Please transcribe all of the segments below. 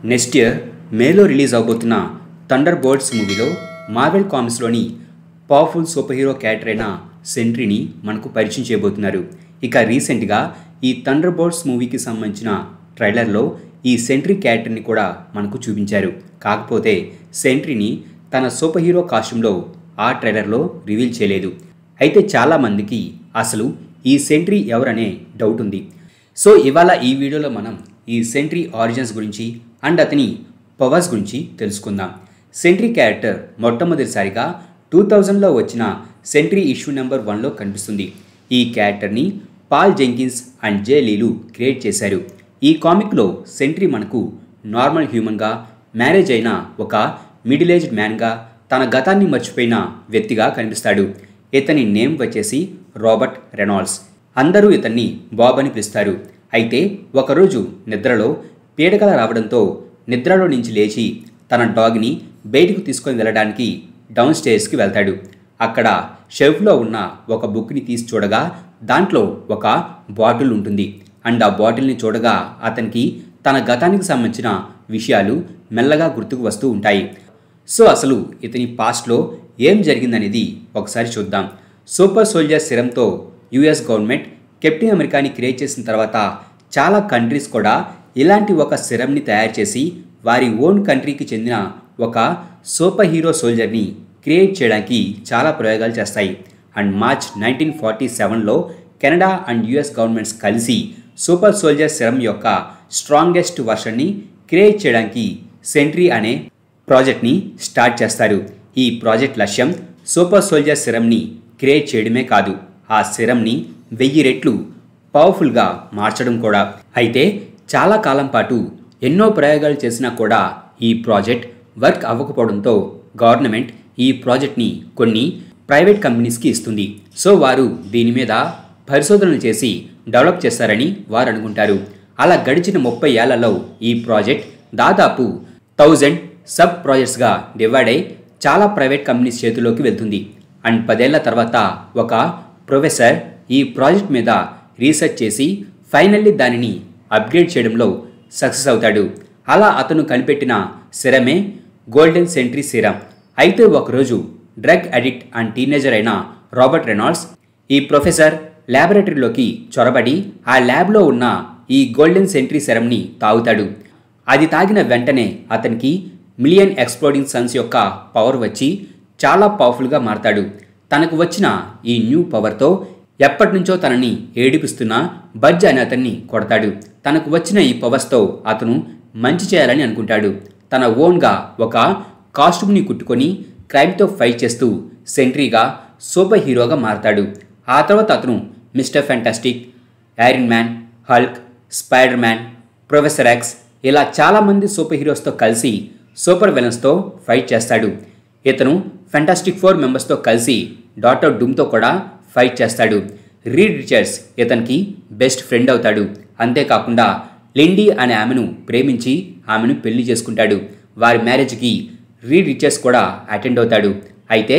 Next year మేలో release అవబోతున్న Thunderbolts మూవీలో మార్వెల్ కామిక్స్లోని పవర్ఫుల్ సూపర్ హీరో క్యారెక్టర్ అయిన సెంట్రీని మనకు పరిచయం చేయబోతున్నారు. ఇక రీసెంట్గా ఈ థండర్ బోల్ట్స్ మూవీకి సంబంధించిన ట్రైలర్లో ఈ సెంట్రీ క్యారెక్టర్ని కూడా మనకు చూపించారు. కాకపోతే సెంట్రీని తన సూపర్ హీరో కాస్ట్యూమ్లో ఆ ట్రైలర్లో రివీల్ చేయలేదు. అయితే చాలామందికి అసలు ఈ సెంట్రీ ఎవరనే డౌట్ ఉంది. సో ఇవాళ ఈ వీడియోలో మనం ఈ సెంట్రీ ఆరిజిన్స్ గురించి అండ్ అతని పవర్స్ గురించి తెలుసుకుందాం. సెంట్రీ క్యారెక్టర్ మొట్టమొదటిసారిగా 2000లో వచ్చిన సెంట్రీ ఇష్యూ నెంబర్ 1లో కనిపిస్తుంది. ఈ క్యారెక్టర్ని పాల్ జెంకిన్స్ అండ్ జే లీలు క్రియేట్ చేశారు. ఈ కామిక్లో సెంట్రీ మనకు నార్మల్ హ్యూమన్గా, మ్యారేజ్ అయిన ఒక మిడిల్ ఏజ్డ్ మ్యాన్గా, తన గతాన్ని మర్చిపోయిన వ్యక్తిగా కనిపిస్తాడు. ఇతని నేమ్ వచ్చేసి రాబర్ట్ రెనాల్డ్స్. అందరూ ఇతన్ని బాబ్ అని పిలుస్తారు. అయితే ఒకరోజు నిద్రలో పీడకల రావడంతో నిద్రలో నుంచి లేచి తన డాగ్ని బయటకు తీసుకొని వెళ్ళడానికి డౌన్ స్టేర్స్కి వెళ్తాడు. అక్కడ షెల్ఫ్లో ఉన్న ఒక బుక్ని తీసి చూడగా దాంట్లో ఒక బాటిల్ ఉంటుంది. అండ్ ఆ బాటిల్ని చూడగా అతనికి తన గతానికి సంబంధించిన విషయాలు మెల్లగా గుర్తుకు వస్తూ ఉంటాయి. సో అసలు ఇతని పాస్ట్లో ఏం జరిగిందనేది ఒకసారి చూద్దాం. సూపర్ సోల్జర్ సిరంతో యుఎస్ గవర్నమెంట్ కెప్టెన్ అమెరికాని క్రియేట్ చేసిన తర్వాత చాలా కంట్రీస్ కూడా ఇలాంటి ఒక సిరంని తయారు చేసి వారి ఓన్ కంట్రీకి చెందిన ఒక సూపర్ హీరో సోల్జర్ని క్రియేట్ చేయడానికి చాలా ప్రయోగాలు చేస్తాయి. అండ్ మార్చ్ 1947లో కెనడా అండ్ యుఎస్ గవర్నమెంట్స్ కలిసి సూపర్ సోల్జర్ సిరం యొక్క స్ట్రాంగెస్ట్ వర్షన్ని క్రియేట్ చేయడానికి సెంట్రీ అనే ప్రాజెక్ట్ని స్టార్ట్ చేస్తారు. ఈ ప్రాజెక్ట్ లక్ష్యం సూపర్ సోల్జర్ సిరంని క్రియేట్ చేయడమే కాదు, ఆ సిరంని 1000 రెట్లు పవర్ఫుల్గా మార్చడం కూడా. అయితే చాలా కాలం పాటు ఎన్నో ప్రయోగాలు చేసినా కూడా ఈ ప్రాజెక్ట్ వర్క్ అవ్వకపోవడంతో గవర్నమెంట్ ఈ ప్రాజెక్ట్ని కొన్ని ప్రైవేట్ కంపెనీస్కి ఇస్తుంది. సో వారు దీని మీద పరిశోధనలు చేసి డెవలప్ చేస్తారని వారు అనుకుంటారు. అలా గడిచిన 30 ఏళ్లలో ఈ ప్రాజెక్ట్ దాదాపు 1000 సబ్ ప్రాజెక్ట్స్గా డివైడ్ అయి చాలా ప్రైవేట్ కంపెనీస్ చేతిలోకి వెళ్తుంది. అండ్ 10 ఏళ్ల తర్వాత ఒక ప్రొఫెసర్ ఈ ప్రాజెక్ట్ మీద రీసెర్చ్ చేసి ఫైనల్లీ దానిని అప్గ్రేడ్ చేయడంలో సక్సెస్ అవుతాడు. అలా అతను కనిపెట్టిన సిరమే గోల్డెన్ సెంట్రీ సిరం. అయితే ఒకరోజు డ్రగ్ అడిక్ట్ అండ్ టీనేజర్ అయిన రాబర్ట్ రెనాల్డ్స్ ఈ ప్రొఫెసర్ ల్యాబొరేటరీలోకి చొరబడి ఆ ల్యాబ్లో ఉన్న ఈ గోల్డెన్ సెంట్రీ సిరంని తాగుతాడు. అది తాగిన వెంటనే అతనికి మిలియన్ ఎక్స్ప్లోడింగ్ సన్స్ యొక్క పవర్ వచ్చి చాలా పవర్ఫుల్గా మారతాడు. తనకు వచ్చిన ఈ న్యూ పవర్తో ఎప్పటి నుంచో తనని ఏడిపిస్తున్న బడ్జ్ అని అతన్ని కొడతాడు. తనకు వచ్చిన ఈ పవర్స్తో అతను మంచి చేయాలని అనుకుంటాడు. తన ఓన్గా ఒక కాస్ట్యూమ్ని కుట్టుకొని క్రైమ్తో ఫైట్ చేస్తూ సెంట్రీగా సూపర్ హీరోగా మారతాడు. ఆ తర్వాత అతను mister fantastic, iron man, Hulk, spider man, professor X ఇలా చాలామంది సూపర్ హీరోస్తో కలిసి సూపర్ విలన్స్తో ఫైట్ చేస్తాడు. ఇతను ఫ్యాంటాస్టిక్ 4 మెంబర్స్తో కలిసి డాక్టర్ డూమ్తో కూడా ఫైట్ చేస్తాడు. రీడ్ రిచర్డ్స్ ఇతనికి బెస్ట్ ఫ్రెండ్ అవుతాడు. అంతేకాకుండా లిండీ అనే ఆమెను ప్రేమించి ఆమెను పెళ్లి చేసుకుంటాడు. వారి మ్యారేజ్కి రీడ్ రిచర్డ్స్ కూడా అటెండ్ అవుతాడు. అయితే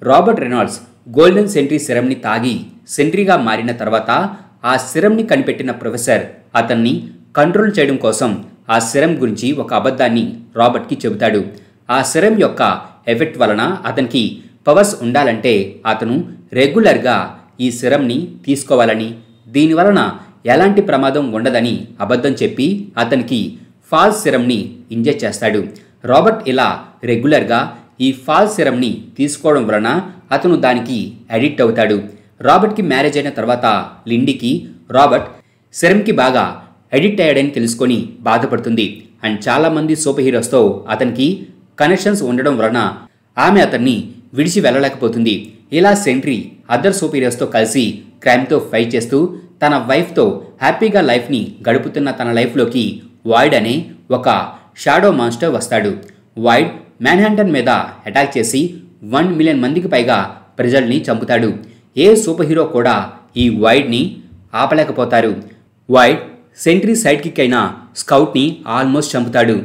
రాబర్ట్ రెనాల్డ్స్ గోల్డెన్ సెంట్రీ సిరంని తాగి సెంట్రీగా మారిన తర్వాత ఆ సిరంని కనిపెట్టిన ప్రొఫెసర్ అతన్ని కంట్రోల్ చేయడం కోసం ఆ సిరం గురించి ఒక అబద్ధాన్ని రాబర్ట్కి చెబుతాడు. ఆ సిరం యొక్క ఎఫెక్ట్ వలన అతనికి పవర్స్ ఉండాలంటే అతను రెగ్యులర్గా ఈ సిరంని తీసుకోవాలని, దీనివలన ఎలాంటి ప్రమాదం ఉండదని అబద్ధం చెప్పి అతనికి ఫాల్స్ సిరంని ఇంజెక్ట్ చేస్తాడు. రాబర్ట్ ఇలా రెగ్యులర్గా ఈ ఫాల్స్ సిరంని తీసుకోవడం వలన అతను దానికి అడిక్ట్ అవుతాడు. రాబర్ట్కి మ్యారేజ్ అయిన తర్వాత లిండీకి రాబర్ట్ సిరంకి బాగా అడిక్ట్ అయ్యాడని తెలుసుకొని బాధపడుతుంది. అండ్ చాలామంది సూపర్ హీరోస్తో అతనికి కనెక్షన్స్ ఉండడం వలన ఆమె అతన్ని విడిచి వెళ్ళలేకపోతుంది. ఇలా సెంట్రీ అదర్ సూపర్ హీరోస్తో కలిసి క్రైమ్తో ఫైట్ చేస్తూ తన వైఫ్తో హ్యాపీగా లైఫ్ని గడుపుతున్న తన లైఫ్లోకి వాయిడ్ అనే ఒక షాడో మాన్స్టర్ వస్తాడు. వాయిడ్ మ్యాన్హంటన్ మీద అటాక్ చేసి 1 మిలియన్ మందికి పైగా ప్రజల్ని చంపుతాడు. ఏ సూపర్ హీరో కూడా ఈ వాయిడ్ని ఆపలేకపోతారు. వాయిడ్ సెంట్రీ సైడ్ కిక్ అయిన స్కౌట్ని ఆల్మోస్ట్ చంపుతాడు.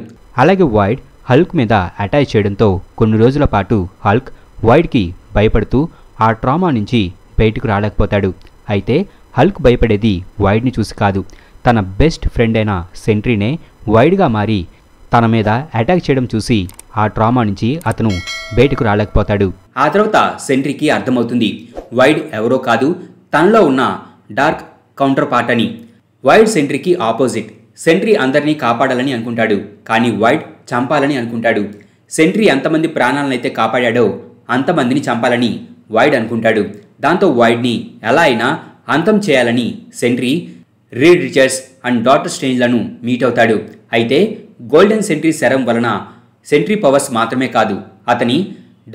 అలాగే వాయిడ్ హల్క్ మీద అటాక్ చేయడంతో కొన్ని రోజుల పాటు హల్క్ వాయిడ్కి భయపడుతూ ఆ ట్రామా నుంచి బయటకు రాలేకపోతాడు. అయితే హల్క్ భయపడేది వాయిడ్ని చూసి కాదు, తన బెస్ట్ ఫ్రెండ్ అయిన సెంట్రీనే వైడ్గా మారి తన మీద అటాక్ చేయడం చూసి ఆ ట్రామా నుంచి అతను బయటకు రాలేకపోతాడు. ఆ తర్వాత సెంట్రీకి అర్థమవుతుంది వైడ్ ఎవరో కాదు, తనలో ఉన్న డార్క్ కౌంటర్ పార్ట్ అని. వైడ్ సెంట్రీకి ఆపోజిట్. సెంట్రీ అందరినీ కాపాడాలని అనుకుంటాడు, కానీ వైడ్ చంపాలని అనుకుంటాడు. సెంట్రీ ఎంతమంది ప్రాణాలనైతే కాపాడాడో అంతమందిని చంపాలని వైడ్ అనుకుంటాడు. దాంతో వైడ్ని ఎలా అయినా అంతం చేయాలని Sentry Reed Richards and doctor స్ట్రేంజ్లను మీట్ అవుతాడు. అయితే గోల్డెన్ సెంట్రీ సెరం వలన సెంట్రీ పవర్స్ మాత్రమే కాదు, అతని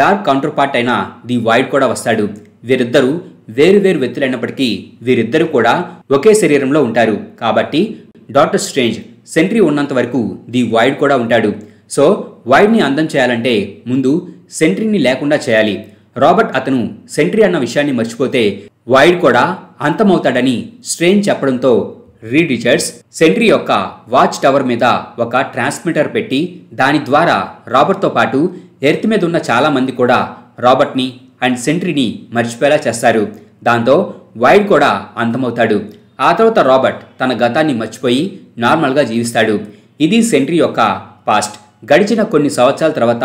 డార్క్ కౌంటర్ పార్ట్ అయిన ది వైడ్ కూడా వస్తాడు. వీరిద్దరూ వేరు వ్యక్తులైనప్పటికీ వీరిద్దరూ కూడా ఒకే శరీరంలో ఉంటారు. కాబట్టి డాక్టర్ స్ట్రేంజ్ సెంట్రీ ఉన్నంత వరకు ది వైడ్ కూడా ఉంటాడు. సో వైడ్ని అందం చేయాలంటే ముందు సెంట్రీని లేకుండా చేయాలి. రాబర్ట్ అతను సెంట్రీ అన్న విషయాన్ని మర్చిపోతే వైడ్ కూడా అంతమవుతాడని స్ట్రేంజ్ చెప్పడంతో రీడ్ రిచర్డ్స్ సెంట్రీ యొక్క వాచ్ టవర్ మీద ఒక ట్రాన్స్మిటర్ పెట్టి దాని ద్వారా రాబర్ట్తో పాటు ఎర్త్ మీద ఉన్న చాలా మంది కూడా రాబర్ట్ని అండ్ సెంట్రీని మర్చిపోయేలా చేస్తారు. దాంతో వైడ్ కూడా అంతమవుతాడు. ఆ తర్వాత రాబర్ట్ తన గతాన్ని మర్చిపోయి నార్మల్గా జీవిస్తాడు. ఇది సెంట్రీ యొక్క పాస్ట్. గడిచిన కొన్ని సంవత్సరాల తర్వాత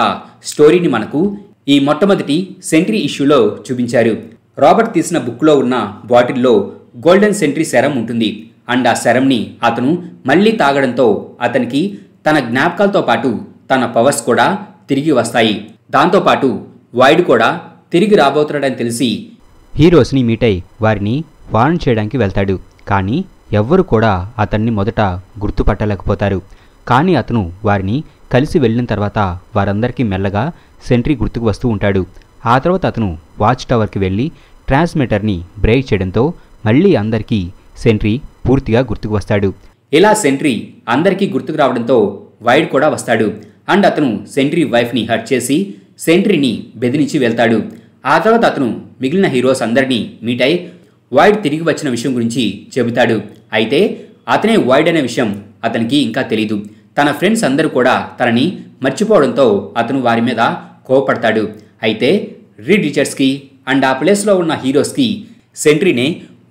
స్టోరీని మనకు ఈ మొట్టమొదటి సెంట్రీ ఇష్యూలో చూపించారు. రాబర్ట్ తీసిన బుక్లో ఉన్న బాటిల్లో గోల్డెన్ సెంట్రీ సెరం ఉంటుంది. అండ్ ఆ సెరంని అతను మళ్ళీ తాగడంతో అతనికి తన జ్ఞాపకాలతో పాటు తన పవర్స్ కూడా తిరిగి వస్తాయి. దాంతోపాటు వైడ్ కూడా తిరిగి రాబోతున్నాడని తెలిసి హీరోస్ని మీట్ అయి వారిని వార్న్ చేయడానికి వెళ్తాడు. కానీ ఎవ్వరు కూడా అతన్ని మొదట గుర్తుపట్టలేకపోతారు. కానీ అతను వారిని కలిసి వెళ్ళిన తర్వాత వారందరికీ మెల్లగా సెంట్రీ గుర్తుకు వస్తూ ఉంటాడు. ఆ తర్వాత అతను వాచ్ టవర్కి వెళ్ళి ట్రాన్స్మిటర్ని బ్రేక్ చేయడంతో మళ్ళీ అందరికీ సెంట్రీ పూర్తిగా గుర్తుకు వస్తాడు. ఇలా సెంట్రీ అందరికీ గుర్తుకు రావడంతో వైడ్ కూడా వస్తాడు. అండ్ అతను సెంట్రీ వైఫ్ని హర్ట్ చేసి సెంట్రీని బెదిరించి వెళ్తాడు. ఆ తర్వాత అతను మిగిలిన హీరోస్ అందరినీ మీట్ అయి వైడ్ తిరిగి వచ్చిన విషయం గురించి చెబుతాడు. అయితే అతనే వైడ్ అనే విషయం అతనికి ఇంకా తెలీదు. తన ఫ్రెండ్స్ అందరూ కూడా తనని మర్చిపోవడంతో అతను వారి మీద కోపడతాడు. అయితే రీడ్ రిచర్డ్స్కి అండ్ ఆ ప్లేస్లో ఉన్న హీరోస్కి సెంట్రీనే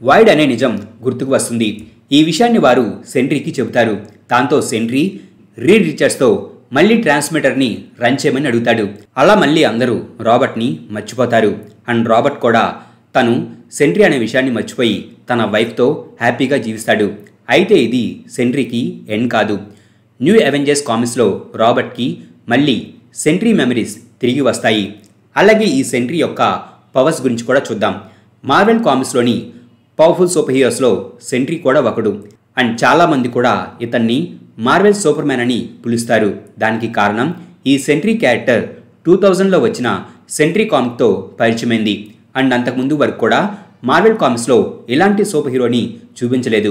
వైడ్ అనే నిజం గుర్తుకు వస్తుంది. ఈ విషయాన్ని వారు సెంట్రీకి చెబుతారు. దాంతో సెంట్రీ రీడ్ రిచర్డ్స్తో మళ్ళీ ట్రాన్స్మిటర్ని రన్ చేయమని అడుగుతాడు. అలా మళ్ళీ అందరూ రాబర్ట్ని మర్చిపోతారు. అండ్ రాబర్ట్ కూడా తను సెంట్రీ అనే విషయాన్ని మర్చిపోయి తన వైఫ్తో హ్యాపీగా జీవిస్తాడు. అయితే ఇది సెంట్రీకి ఎండ్ కాదు. న్యూ అవెంజర్స్ కామిక్స్లో రాబర్ట్కి మళ్ళీ సెంట్రీ మెమరీస్ తిరిగి వస్తాయి. అలాగే ఈ సెంట్రీ యొక్క పవర్స్ గురించి కూడా చూద్దాం. మార్వెల్ కామిక్స్లోని పవర్ఫుల్ సూపర్ హీరోస్లో సెంట్రీ కూడా ఒకడు. అండ్ చాలామంది కూడా ఇతన్ని మార్వెల్ సూపర్ మ్యాన్ అని పిలుస్తారు. దానికి కారణం ఈ సెంట్రీ క్యారెక్టర్ 2000లో వచ్చిన సెంట్రీ కామిక్తో పరిచయమైంది. అండ్ అంతకుముందు వరకు కూడా మార్వెల్ కామిక్స్లో ఇలాంటి సూపర్ హీరోని చూపించలేదు.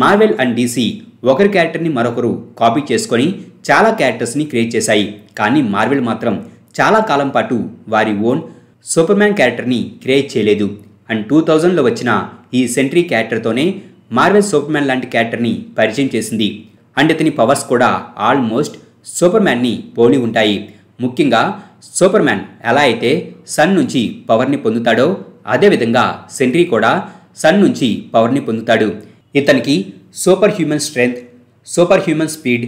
మార్వెల్ అండ్ డీసీ ఒకరి క్యారెక్టర్ని మరొకరు కాపీ చేసుకొని చాలా క్యారెక్టర్స్ని క్రియేట్ చేశాయి. కానీ మార్వెల్ మాత్రం చాలా కాలం పాటు వారి ఓన్ సూపర్ మ్యాన్ క్యారెక్టర్ని క్రియేట్ చేయలేదు. అండ్ 2000లో వచ్చిన ఈ సెంట్రీ క్యారెక్టర్తోనే మార్వెల్ సూపర్ మ్యాన్ లాంటి క్యారెక్టర్ని పరిచయం చేసింది. అండ్ ఇతని పవర్స్ కూడా ఆల్మోస్ట్ సూపర్ మ్యాన్ని పోలి ఉంటాయి. ముఖ్యంగా సూపర్ మ్యాన్ ఎలా అయితే సన్ నుంచి పవర్ని పొందుతాడో అదేవిధంగా సెంట్రీ కూడా సన్ నుంచి పవర్ని పొందుతాడు. ఇతనికి super human strength, super human speed,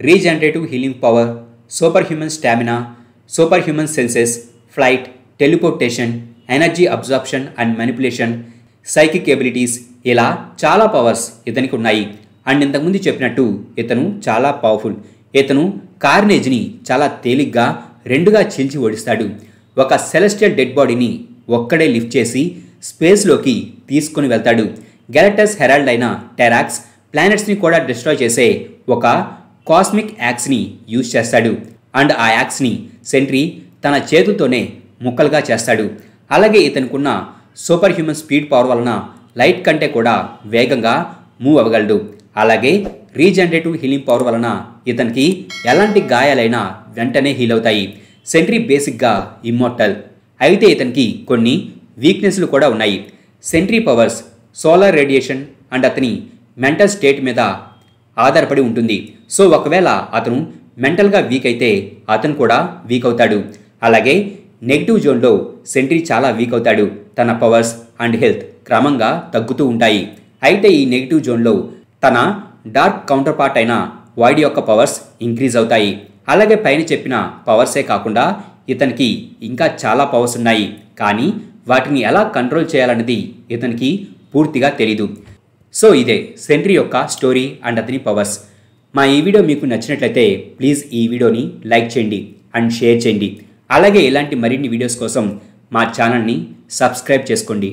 regenerative healing power, super human stamina, super human senses, flight, teleportation, energy absorption and manipulation, psychic abilities, ఇలా చాలా పవర్స్ ఇతనికి ఉన్నాయి. అండ్ ఇంతకుముందు చెప్పినట్టు ఇతను చాలా పవర్ఫుల్. ఇతను కార్నేజ్ని చాలా తేలిగ్గా రెండుగా చీల్చి ఓడిస్తాడు. ఒక సెలెస్టియల్ డెడ్ బాడీని ఒక్కడే లిఫ్ట్ చేసి స్పేస్లోకి తీసుకుని వెళ్తాడు. గ్యాలక్టస్ హెరాల్డ్ అయిన టెరాక్స్ ప్లానెట్స్ని కూడా డిస్ట్రాయ్ చేసే ఒక కాస్మిక్ యాక్స్ని యూజ్ చేస్తాడు. అండ్ ఆ యాక్స్ని సెంట్రీ తన చేతులతోనే ముక్కలుగా చేస్తాడు. అలాగే ఇతనుకున్న సూపర్ హ్యూమన్ స్పీడ్ పవర్ వలన లైట్ కంటే కూడా వేగంగా మూవ్ అవ్వగలడు. అలాగే రీజనరేటివ్ హీలింగ్ పవర్ వలన ఇతనికి ఎలాంటి గాయాలైనా వెంటనే హీల్ అవుతాయి. సెంట్రీ బేసిక్గా ఇమ్మోర్టల్. అయితే ఇతనికి కొన్ని వీక్నెస్లు కూడా ఉన్నాయి. Sentry powers solar radiation and అతని మెంటల్ స్టేట్ మీద ఆధారపడి ఉంటుంది. సో ఒకవేళ అతను మెంటల్గా వీక్ అయితే అతను కూడా వీక్ అవుతాడు. అలాగే నెగిటివ్ జోన్లో సెంట్రీ చాలా వీక్ అవుతాడు. తన పవర్స్ అండ్ హెల్త్ క్రమంగా తగ్గుతూ ఉంటాయి. అయితే ఈ నెగిటివ్ జోన్లో తన డార్క్ కౌంటర్ పార్ట్ అయిన వాయిడ్ యొక్క పవర్స్ ఇంక్రీజ్ అవుతాయి. అలాగే పైన చెప్పిన పవర్సే కాకుండా ఇతనికి ఇంకా చాలా పవర్స్ ఉన్నాయి. కానీ వాటిని ఎలా కంట్రోల్ చేయాలన్నది ఇతనికి పూర్తిగా తెలీదు. సో ఇదే సెంట్రీ యొక్క స్టోరీ అండ్ అతని పవర్స్. మా ఈ వీడియో మీకు నచ్చినట్లయితే ప్లీజ్ ఈ వీడియోని లైక్ చేయండి అండ్ షేర్ చేయండి. అలాగే ఇలాంటి మరిన్ని వీడియోస్ కోసం మా ఛానల్ని సబ్స్క్రైబ్ చేసుకోండి.